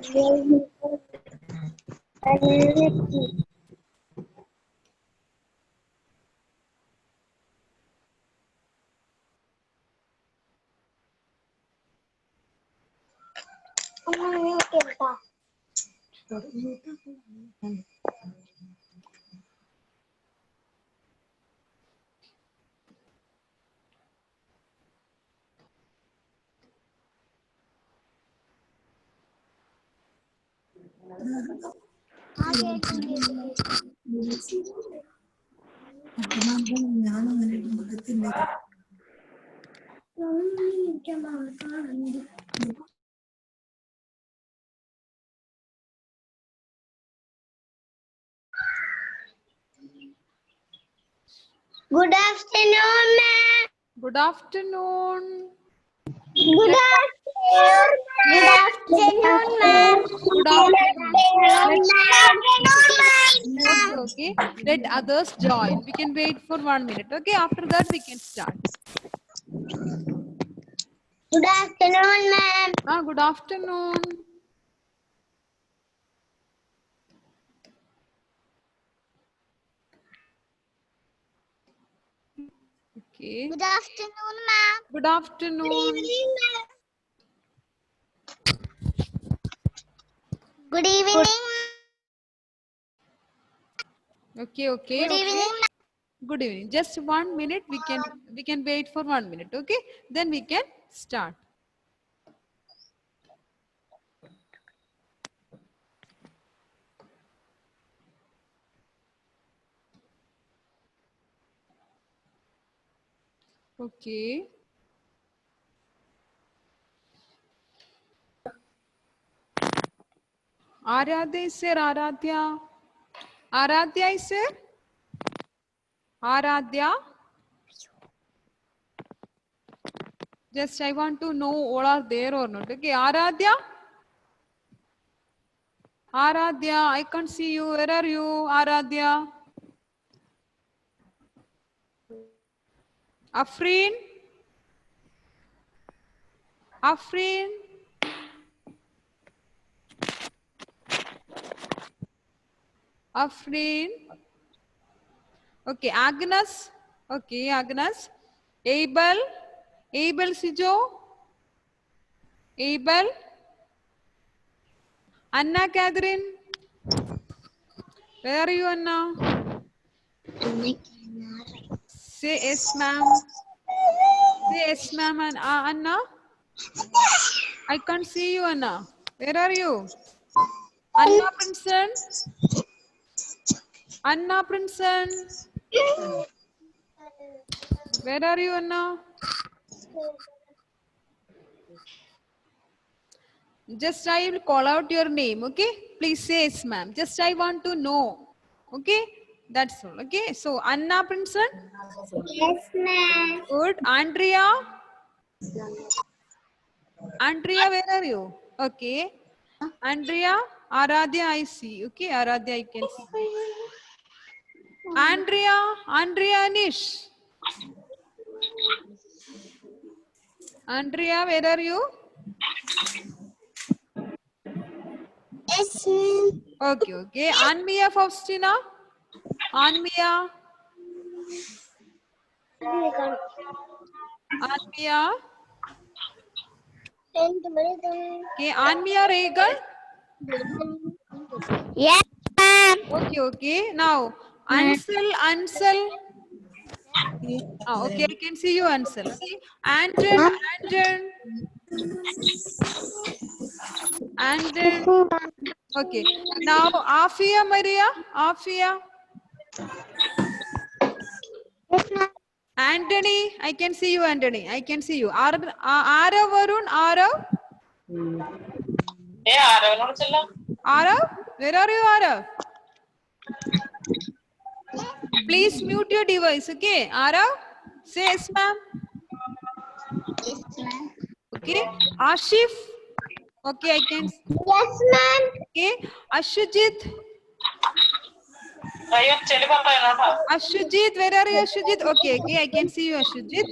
Good afternoon, ma'am. Good afternoon. Good afternoon. Good afternoon, ma'am. Good afternoon. Ma'am. Okay. Let others join. We can wait for 1 minute. Okay. After that, we can start. Good afternoon, ma'am. Good afternoon. Okay. Good afternoon, ma'am. Good afternoon. Good evening. Okay. Okay. Good Okay. evening. Good evening. Just 1 minute. We can wait for 1 minute. Okay. Then we can start. Okay. Aradhya is there. Aradhya. Aradhya is there. Aradhya. Just I want to know all are there or not. Okay. Aradhya. Aradhya. I can't see you. Where are you? Aradhya. Afreen. Afreen. Afreen. Okay. Agnes. Okay. Agnes. Abel. Abel Sijo. Abel. Anna Catherine. Where are you, Anna? Say yes, ma'am. Say yes, ma'am. And Anna? I can't see you, Anna. Where are you? Anna Princeton. Anna Princeton. Where are you, Anna? Just I will call out your name, okay? Please say yes, ma'am. Just I want to know, okay? That's all, okay? So, Anna Princeton. Yes, ma'am. Good. Andrea. Andrea, where are you? Okay. Andrea. Aradhya, I see. Okay, Aradhya, I can see. Andrea. Andrea Anish. Andrea, where are you? Yes, ma'am. Okay, okay. Anmia Faustina. Anmia. Anmia. Okay, Anmia Regal. Yes, ma'am. Okay, okay. Now, Ansel, Ansel. Okay, I can see you, Ansel. Okay. Anton, Anton. Anton. Okay. Now, Afia Maria. Afia. Yes, ma'am. Anthony. I can see you, Anthony. I can see you. Arav Varun. Arav. Arav. Where are you, Arav? Please mute your device, okay? Arav, say yes, ma'am. Yes, ma'am. Okay. Ashif. Okay, I can. Yes, ma'am. Okay. Ashujit. Ashujit, where are you, Ashujit? Okay, okay, I can see you, Ashujit.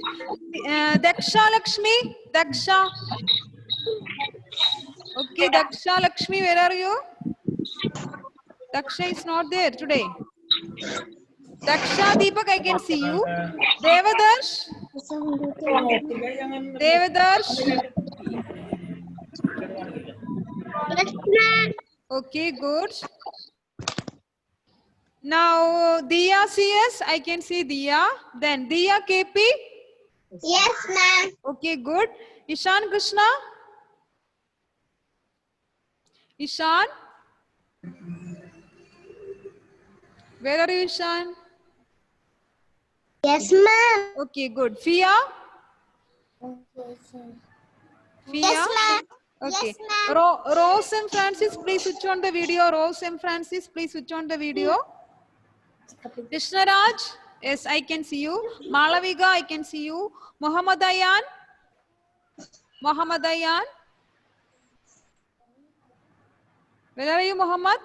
Daksha Lakshmi. Daksha. Okay, Daksha Lakshmi, where are you? Daksha is not there today. Daksha Deepak, I can see you. Devadarsh. Devadarsh. Yes, ma'am. Okay, good. Now Diya CS, I can see Diya. Then Diya KP. Yes, ma'am. Okay, good. Ishan Krishna. Ishan. Where are you, Ishan? Yes, ma'am. Okay, good. Fia. Fia. Yes, ma'am. Okay. Yes, ma'am. Rose and Francis, please switch on the video. Rose and Francis, please switch on the video. Krishna Raj. Yes, I can see you. Malaviga, I can see you. Muhammad Ayan. Muhammad Ayan. Where are you, Muhammad?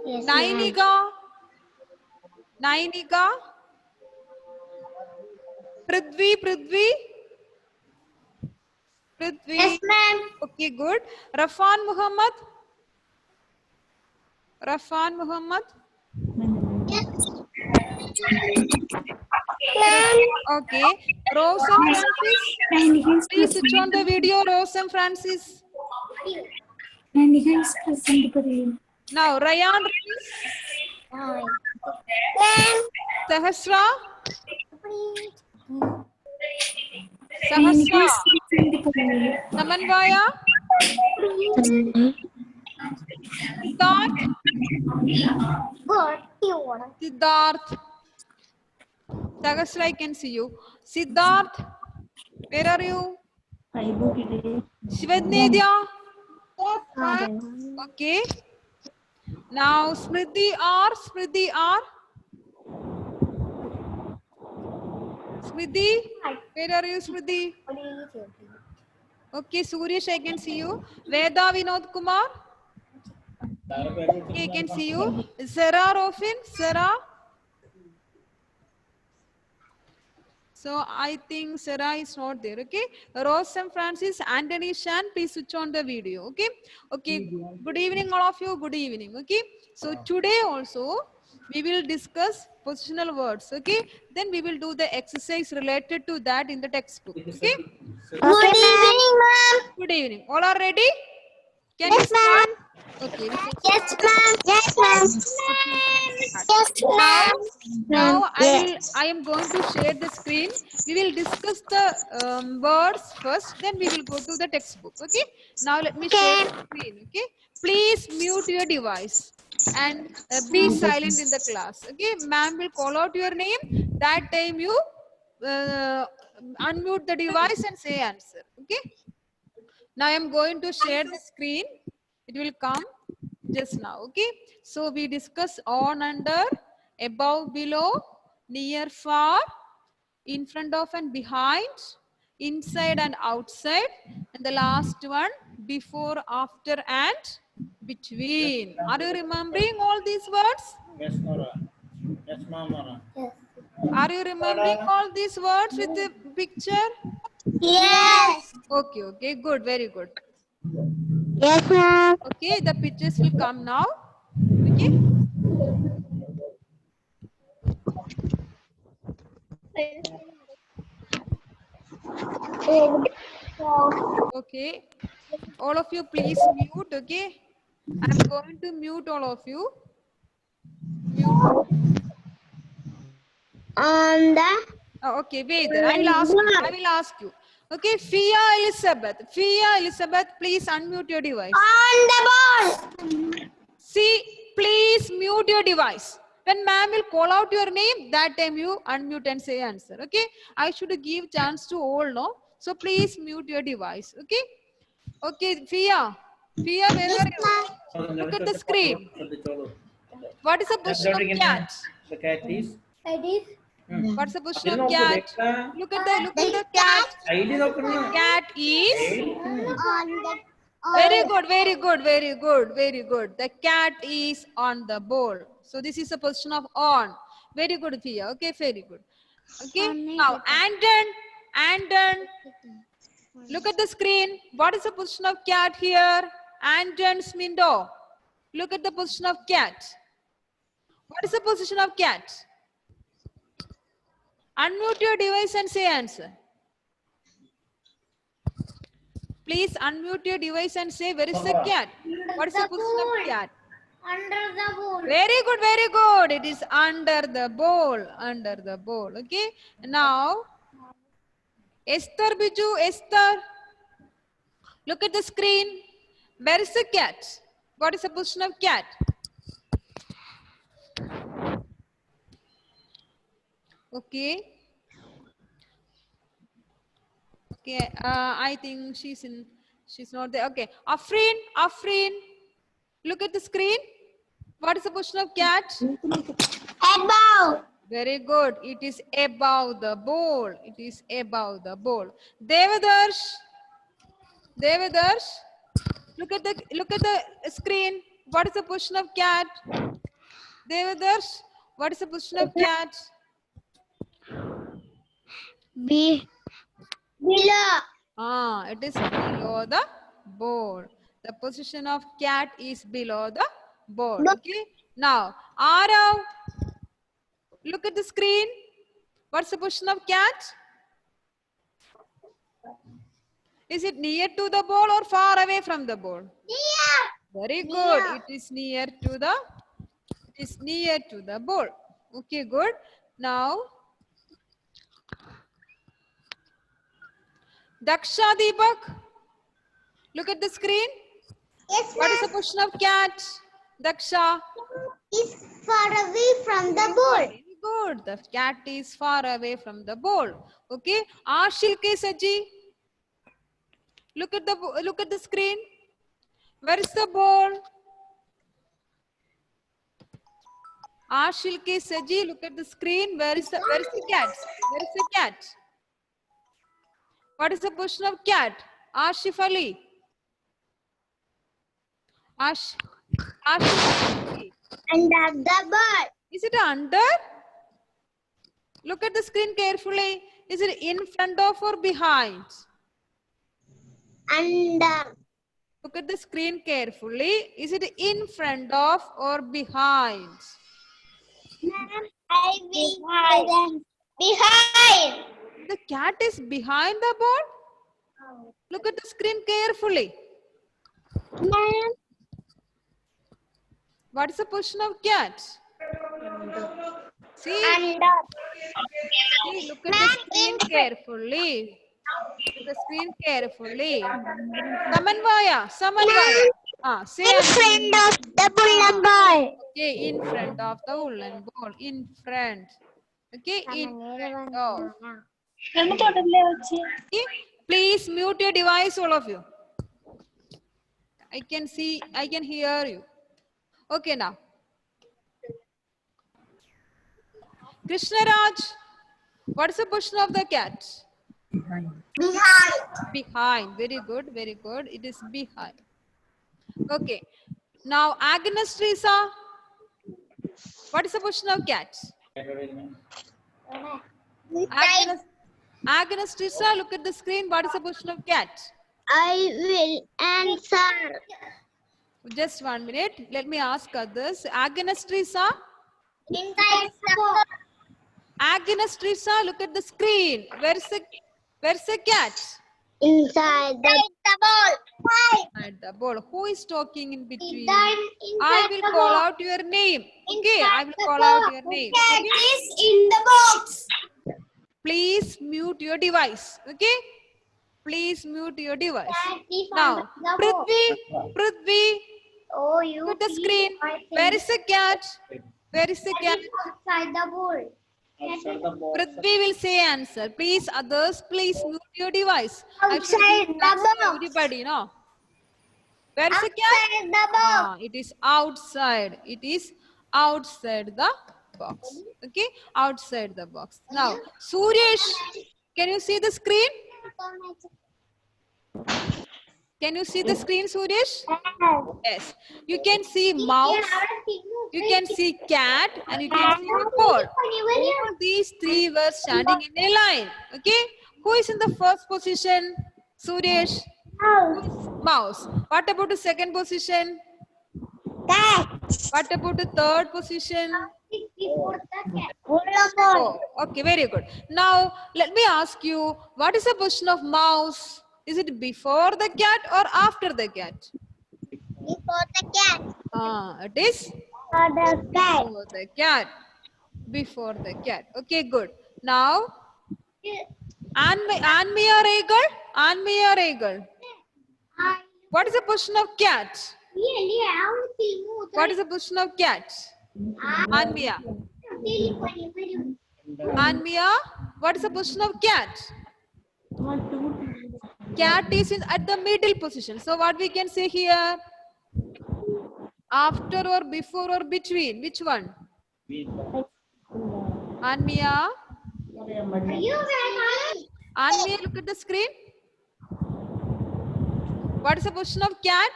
Yes, ma'am. Nainika. Nainika. Prithvi. Prithvi. Prithvi. Yes, ma'am. Okay, good. Rafan Muhammad. Rafan Muhammad. Yes. Ma'am. Okay. Rose and Francis. Please switch on the video, Rose and Francis. Now, Rayan, Ma'am. Sahasra. Sahasra. Samanvaya. Siddharth. Siddharth. Sahasra, I can see you. Siddharth. Where are you? Shivadnedya. Okay. Now, Smriti R. Smriti R. Smriti. Where are you, Smriti? Okay, Suresh, I can see you. Veda Vinod Kumar. Okay, I can see you. Zara Rofin. Zara. So I think Sarah is not there. Okay. Rose and Francis, Anthony Shan, please switch on the video. Okay. Okay. Good evening, all of you. Good evening. Okay. So today also we will discuss positional words. Okay. Then we will do the exercise related to that in the textbook. Okay. Good evening, ma'am. Good evening. All are ready? Can we Yes, start? ma'am. Okay. We can Yes, ma'am. Yes, ma'am. Yes, ma'am. Now I am going to share the screen. We will discuss the words first, then we will go to the textbook. Okay. Now let me share the screen. Okay. Please mute your device and be silent in the class. Okay. Ma'am will call out your name. That time you unmute the device and say answer. Okay. Now I am going to share the screen. It will come just now. Okay. So we discuss on, under, above, below, near, far, in front of and behind, inside and outside, and the last one, before, after and between. Are you remembering all these words? Yes, Nora. Yes, Mama. Are you remembering all these words with the picture? Yes. Okay, okay, good, very good. Yes, ma'am. Okay, the pictures will come now. Okay. Okay. All of you please mute, okay? I'm going to mute all of you. Mute. On the Oh, okay, wait. I will ask you. Okay, Fia Elizabeth, please unmute your device. on the ball. See, please mute your device. When ma'am will call out your name, that time you unmute and say answer. Okay, I should give chance to all, no? So please mute your device. Okay. Okay, Fia, where are you? Look at the screen. What is the position of cat? The cat is. What's the position of cat? Look at the cat. ID nokkunu. Cat is On the very good. The cat is on the ball. So this is a position of on. Very good, Fia. Okay, very good. Okay. Now, and then Look at the screen. What is the position of cat here? Anton Smindo. Look at the position of cat. What is the position of cat? Unmute your device and say answer. Please unmute your device and say where is the cat? What is the position of cat? Under the bowl. Very good, very good. It is under the bowl. Under the bowl. Okay. Now, Esther Biju, Esther. Look at the screen. Where is the cat? What is the position of cat? Okay. Okay. I think she's not there. Okay. Afrin. Look at the screen. What is the position of cat? Above. Very good. It is above the bowl. It is above the bowl. Devadarsh. Look at the screen. What is the position of cat? Devadarsh. What is the position of cat? Below. It is below the bowl. The position of cat is below the bowl. Okay. Now, Arav. Look at the screen. What's the position of cat? Is it near to the bowl or far away from the bowl? Near. Very good. It is near to the bowl. Okay, good. Now, Daksha Deepak. Look at the screen. Yes, What is the position of cat? Daksha. is far away from the bowl. Very good. The cat is far away from the bowl. Okay. Ashil K Saji. Look at the screen. Where is the bowl? Ashil K Saji. Look at the screen. Where is the cat? Where is the cat? What is the position of cat? Ashif Ali. Ashif Ali. Under the bowl. Is it under? Look at the screen carefully. Is it in front of or behind? Under. Look at the screen carefully. Is it in front of or behind? Behind. The cat is behind the bowl. Look at the screen carefully. Ma'am. What is the position of cat? See, Under. look at the screen carefully. Look at the screen carefully. Samanvaya. Say In front of the bullet ball. okay, in front of the woolen ball. In front. Okay, in front of. Okay, please mute your device, all of you. I can hear you. Okay, now. Krishnaraj, what is the position of the cat? Behind. Very good, very good. It is behind. Okay. Now, Agnes Teresa, what is the position of cat? Agnes Teresa, look at the screen. What is the position of cat? I will answer. Just 1 minute. Let me ask others. Agnes Teresa. Inside the bowl. Agnes Teresa, look at the screen. Where's the cat? Inside the bowl. At the bowl. Who is talking in between? Inside I will the call bowl. out your name. Okay, Inside I will the call bowl. out your name. Cat Okay? is in the box. Please mute your device. Okay? Please mute your device. Cat is Now, under the bowl. Prithvi, Oh, you look at the see, screen. I think Where is the cat? Where is the cat? cat is outside the bowl. Outside the box. Prithvi will say answer. Please, others, please mute your device. Outside the box. Everybody, no? Where is the cat? Outside the box. It is outside. It is outside the box. Okay? Outside the box. Now, Suresh, can you see the screen? Can you see the screen, Suresh? Yes. You can see mouse, you can see cat, and you can see the ball. All these three were standing in a line. Okay? Who is in the first position? Suresh, Mouse. mouse. What about the second position? Cat. What about the third position? Before the cat. Volleyball. Oh, okay, very good. Now, let me ask you, what is the position of mouse? Is it before the cat or after the cat? Before the cat. It is For the cat. before the cat. Before the cat. Okay, good. Now, Anmi or eagle? Anmi or eagle? What is the position of cat? What is the position of cat? Anmia. Anmia, what is the position of cat? Cat is at the middle position. So what we can say here? After or before or between? Which one? Anmia. Anmia, look at the screen. What is the position of cat?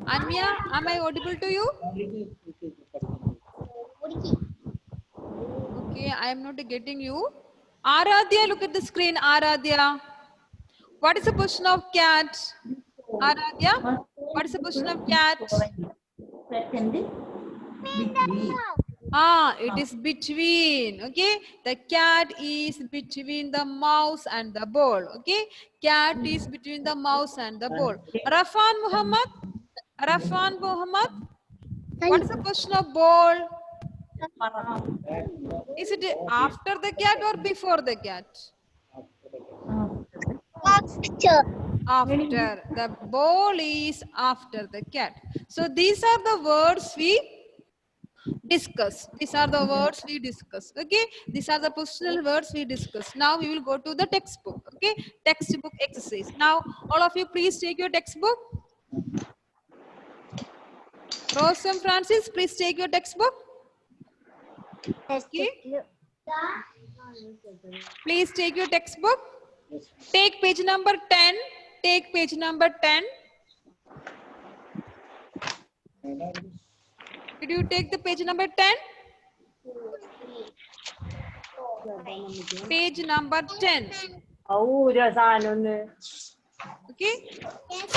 Anmia, am I audible to you? Okay, I am not getting you. Aradhya, look at the screen. Aradhya. What is the position of cat? Aradhya, what is the position of cat? It is between. Okay, the cat is between the mouse and the ball. Okay, cat is between the mouse and the ball. Rafan Muhammad. Rafan Muhammad. What is the position of ball? Is it after the cat or before the cat? After. The ball is after the cat. So these are the words we discuss. These are the words we discuss. Okay. These are the positional words we discuss. Now we will go to the textbook. Okay. Textbook exercise. Now all of you please take your textbook. Rose and Francis, please take your textbook. Okay. Please take your textbook. Take page number 10. Take page number 10. Did you take the page number 10? Page number 10. Okay.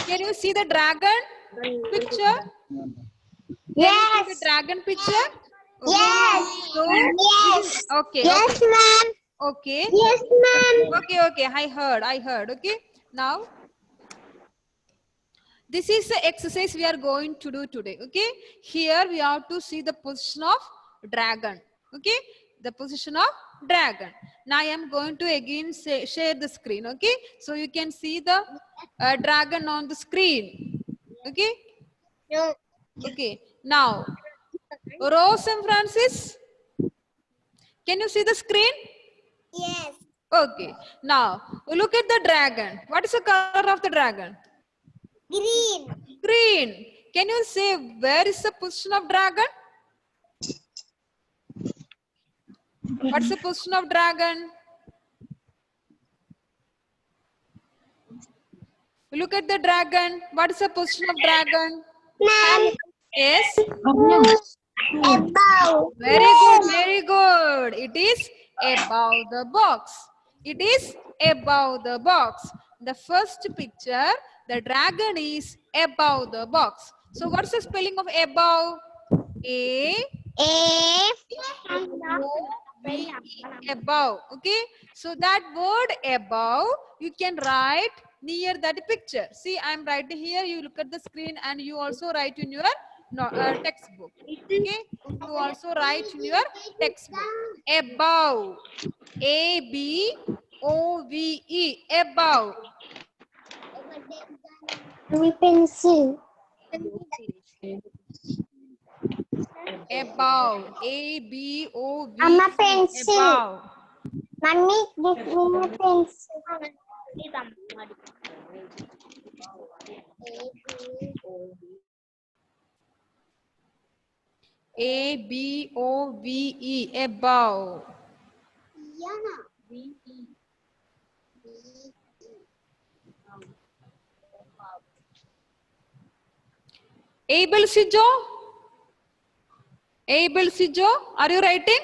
Can you see the dragon picture? Yes. The dragon picture? Okay. Yes. So, Yes. okay. Yes, ma'am. Okay. Yes, ma'am. Okay. I heard. Okay. Now, this is the exercise we are going to do today. Okay. Here we have to see the position of dragon. Okay. The position of dragon. Now I am going to again share the screen. Okay. So you can see the dragon on the screen. Okay. No. Okay. Now, Rose and Francis, can you see the screen? Yes. Okay. Now, look at the dragon. What is the color of the dragon? Green. Green. Can you say where is the position of dragon? What's the position of dragon? Look at the dragon. What is the position of dragon? Ma'am. Yes. Above. Very good. It is above the box. It is above the box. The first picture, the dragon is above the box. So what's the spelling of above? Above. Okay. So that word above, you can write near that picture. See, I'm writing here. You look at the screen and you also write in your textbook. Okay. You also write in your textbook. Above. A-B-O-V-E. Above. Pencil. Above. A-B-O-V-E. Amma pencil. Above. Mommy, give me a pencil. A-B-O-V-E. Above. Abel Sijo? Abel Sijo, are you writing?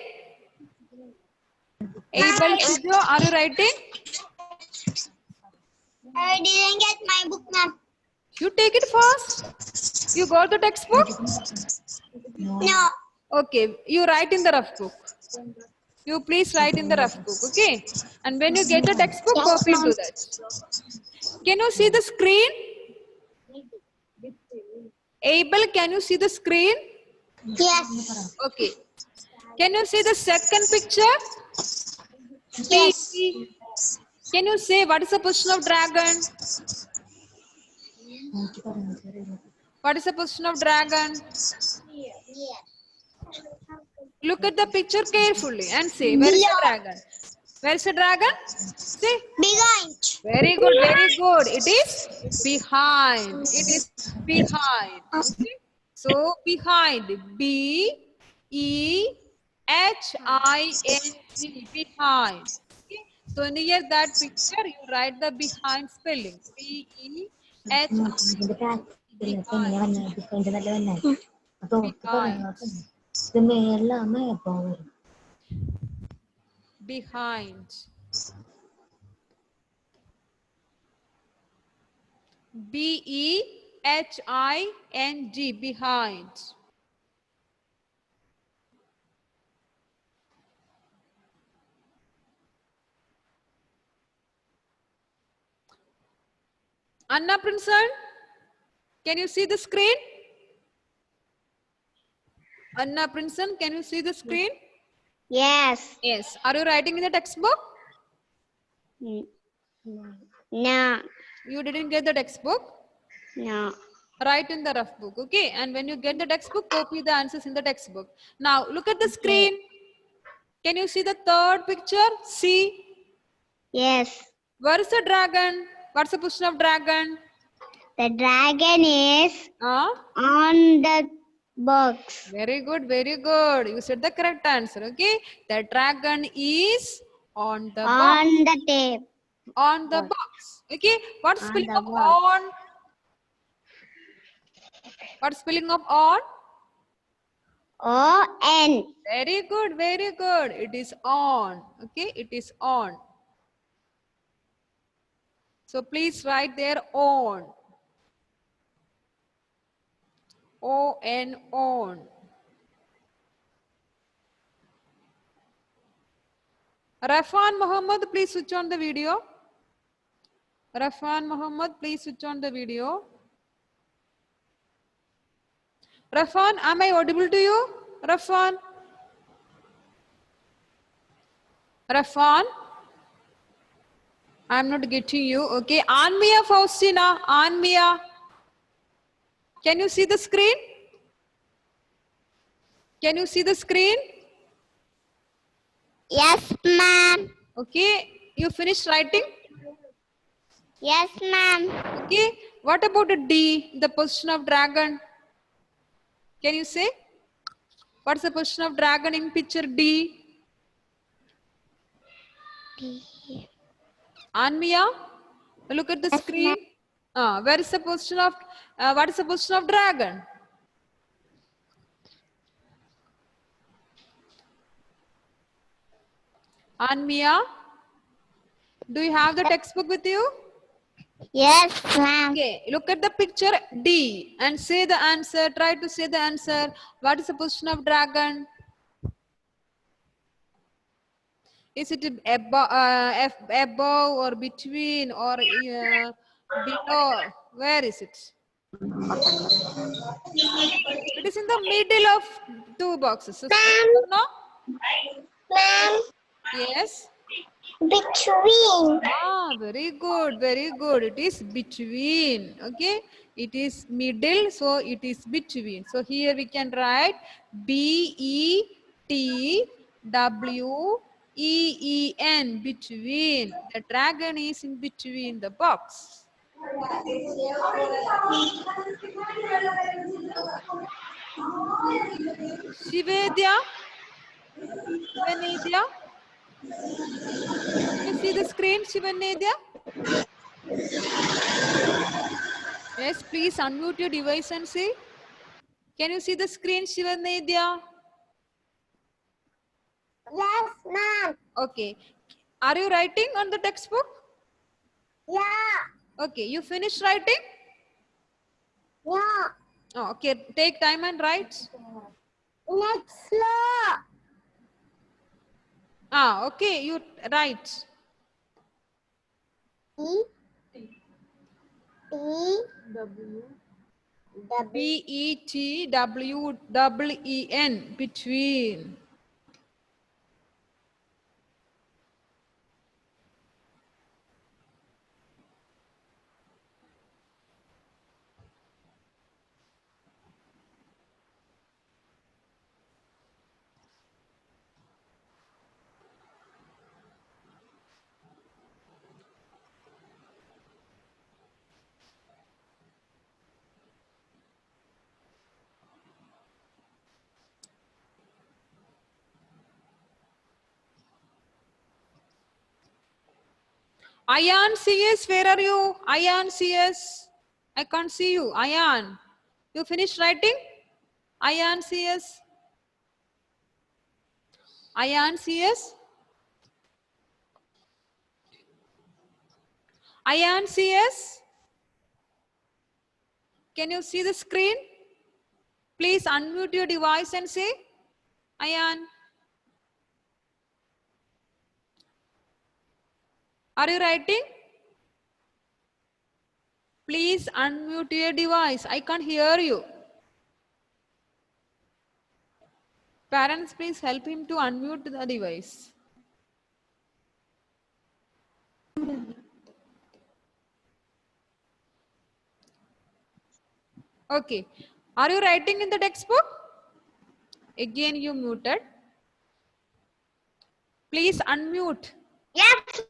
Abel Sijo, are you writing? I didn't get my book, ma'am. You take it fast. You got the textbook? No. Okay, you write in the rough book. You please write in the rough book, okay? And when you get the textbook, Yes, copy ma'am. to that. Can you see the screen? Abel, can you see the screen? Yes. Okay. Can you see the second picture? Yes. B. Can you say what is the position of dragon? What is the position of dragon? Look at the picture carefully and say, where is the dragon? Where is the dragon? See? Behind. Very good, very good. It is behind. It is behind. Okay? So behind. B-E-H-I-N-G. Behind. Okay? So near that picture, you write the behind spelling. B-E-H-I-N. Behind. Behind. B-E-H-I-N-G. Behind. Anna Princeton, can you see the screen? Anna Princeton, can you see the screen? Yes. Yes. Are you writing in the textbook? No. You didn't get the textbook? No. Write in the rough book, okay? And when you get the textbook, copy the answers in the textbook. Now, look at the screen. Can you see the third picture? See. Yes. Where is the dragon? What's the position of dragon? The dragon is Ah, on the box. very good, very good. You said the correct answer, okay? The dragon is on the box. On the tape. On the box. Okay. What's On spelling the of box. on? What's spelling of on? O-N. Very good, very good. It is on. Okay, it is on. So please write there on. O-N, on. Rafan Muhammad, please switch on the video. Rafan Muhammad, please switch on the video. Rafan, am I audible to you? Rafan? Rafan? I'm not getting you. Okay. Anmia Faustina. Anmia. Can you see the screen? Can you see the screen? Yes, ma'am. Okay. You finished writing? Yes, ma'am. Okay. What about a D, the position of dragon? Can you say? What's the position of dragon in picture D? Anmia, look at the Yes, screen. Where is the position of, what is the position of dragon? Anmia, do you have the textbook with you? Yes, ma'am. Okay, look at the picture D and say the answer. Try to say the answer. What is the position of dragon? Is it above or between or below? Where is it? It is in the middle of two boxes. So, no? Ma'am, Yes. between. Very good, very good. It is between. Okay, it is middle, so it is between. So here we can write BETWEEN, between. The dragon is in between the box. Shivedya, Shivanedya. Can you see the screen, Shivanedya? Yes, please unmute your device and see. Can you see the screen, Shivanedya? Yes, ma'am. Okay. Are you writing on the textbook? Yeah. Okay, you finished writing? Yeah. Oh, okay, take time and write. Next slow. Ah, okay, you write. E T W Between. Between. Ayan CS, where are you? Ayan CS. I can't see you. Ayan. You finished writing? Ayan CS. Ayan CS. Ayan CS. Can you see the screen? Please unmute your device and say, Ayan. Are you writing? Please unmute your device. I can't hear you. Parents, please help him to unmute the device. Okay. Are you writing in the textbook? Again, you muted. Please unmute. Yes.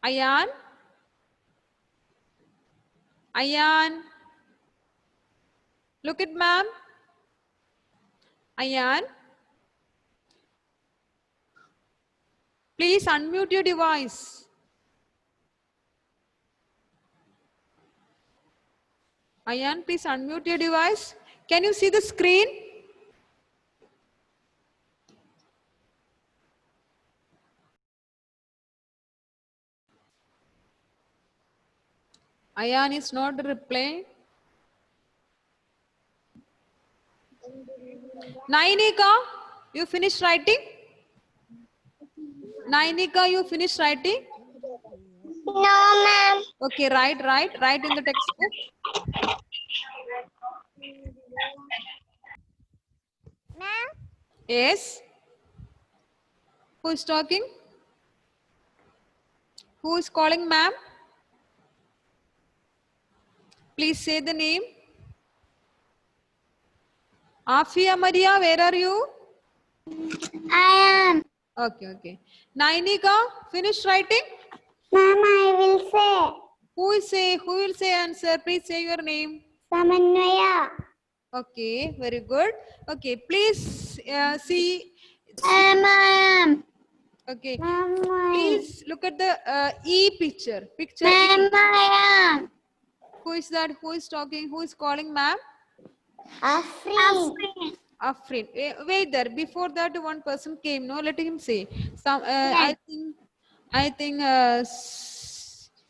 Ayan. Ayan. Look at ma'am. Ayan. Please unmute your device. Ayan, please unmute your device. Can you see the screen? Ayan is not replying. Nainika, you finished writing? Nainika, you finished writing? No, ma'am. Okay, write in the textbook. Ma'am. Yes. Who is talking? Who is calling ma'am? Please say the name. Afia Maria, where are you? I am. Okay. Nainika, finished writing? Ma'am, I will say. Who will say answer? Please say your name. Samanvaya. Okay, very good. Okay, please see. I am. Okay, Ma'am, please look at the E picture. Picture Ma'am, E. I am. Who is that? Who is talking? Who is calling ma'am? Afreen. Afrin. Wait there. Before that, one person came. No, let him say. Some. Yes. I think.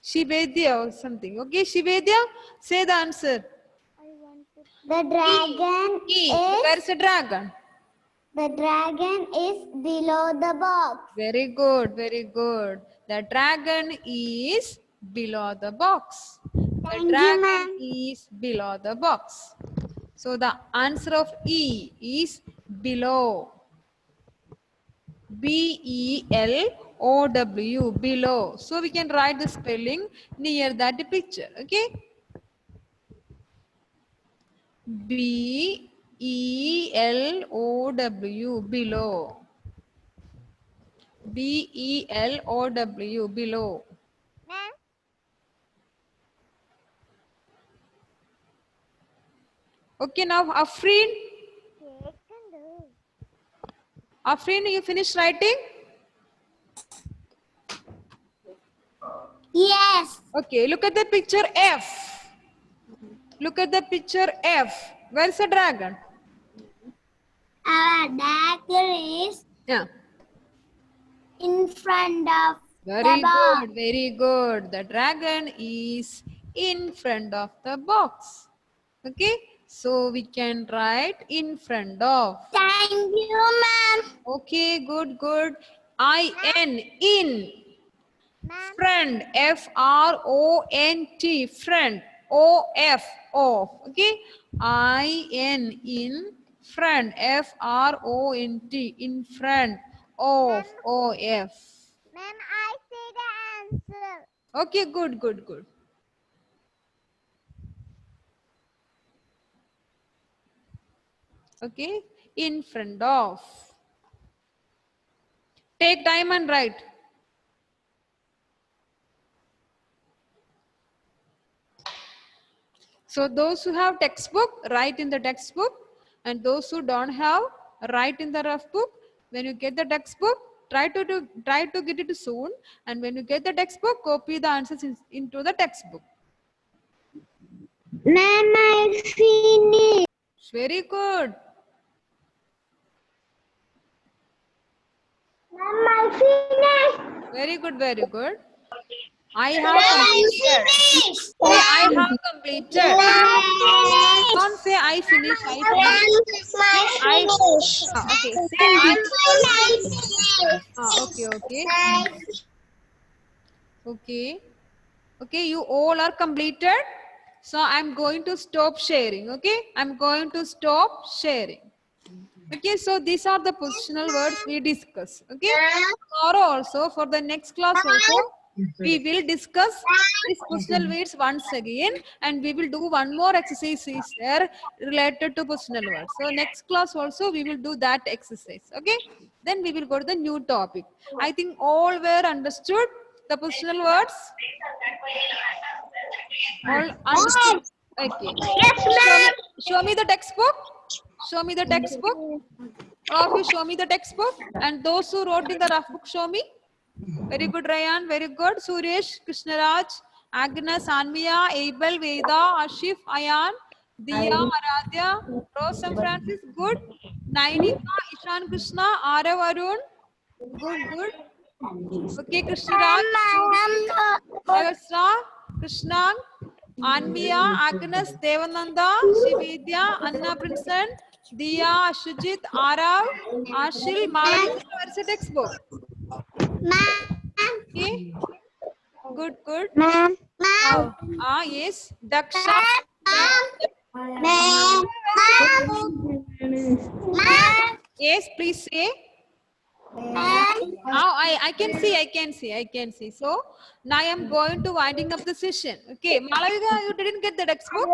Shivedya or something. Okay, Shivedya, say the answer. The dragon E. is. Where is the dragon? The dragon is below the box. Very good. Very good. The dragon is below the box. The Thank you, dragon ma'am. is below the box. So the answer of E is below. Below, below. So we can write the spelling near that picture. Okay. Below, below. Below, below. Ma'am. Okay, now Afrin. Afrin, you finished writing? Yes. Okay, look at the picture F. Look at the picture F. Where's the dragon? Our dagger is Yeah. in front of. Very good, very good. The dragon is in front of the box. Okay, so we can write in front of. Thank you, ma'am. Okay, good, good. I-N, in. Ma'am. Friend, F-R-O-N-T, friend, O-F, off. Okay, I-N, in. Friend, F-R-O-N-T, in front, of, O-F. Ma'am, I see the answer. Okay, good, good, good. Okay, in front of. Take time and write. So those who have textbook, write in the textbook, and those who don't have, write in the rough book. When you get the textbook, try to get it soon, and when you get the textbook, copy the answers into the textbook. Ma'am, I finished. Very good. Ma'am, I finished. Very good, very good. I have completed. Say, I have completed. Don't say I finished. I finished. I finished. Okay. Say I. I Okay. Okay. Okay. Okay. You all are completed. So I'm going to stop sharing. Okay. I'm going to stop sharing. Okay. So these are the positional words we discuss. Okay. Tomorrow also, for the next class also, we will discuss these positional words once again, and we will do one more exercise is there related to positional words. So next class also we will do that exercise. Okay, then we will go to the new topic. I think all were understood the positional words. All understood. Okay. Show me the textbook. Show me the textbook. All of you show me the textbook, and those who wrote in the rough book, show me. Very good, Ryan. Very good. Suresh, Krishnaraj, Agnes, Anmiya, Abel, Veda, Ashif, Ayan, Diya, Aradhya, Rose and Francis. Good. Nainika, Ishan Krishna, Arav Arun. Good, good. Okay, Krishnaraj, Agasra, Krishna, Anmiya, Agnes, Devananda, Shividya, Anna Princeton, Diya, Ashujit, Arav, Ashil, Malavika. Where's the textbook? Okay. Good, good. Ma'am. Yes. Daksha. Ma'am. Yes, please say. I can see. So now I am going to winding up the session. Okay, Malavika, you didn't get the textbook.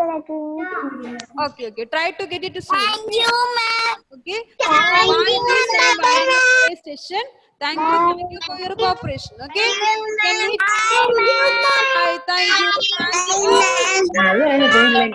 Okay. Try to get it soon. Thank you, ma'am. Okay. Thank Bye, you, this I am winding up ma'am. today's session. Thank you for your cooperation. Okay. Can we? Bye, ma'am. Bye. Thank you.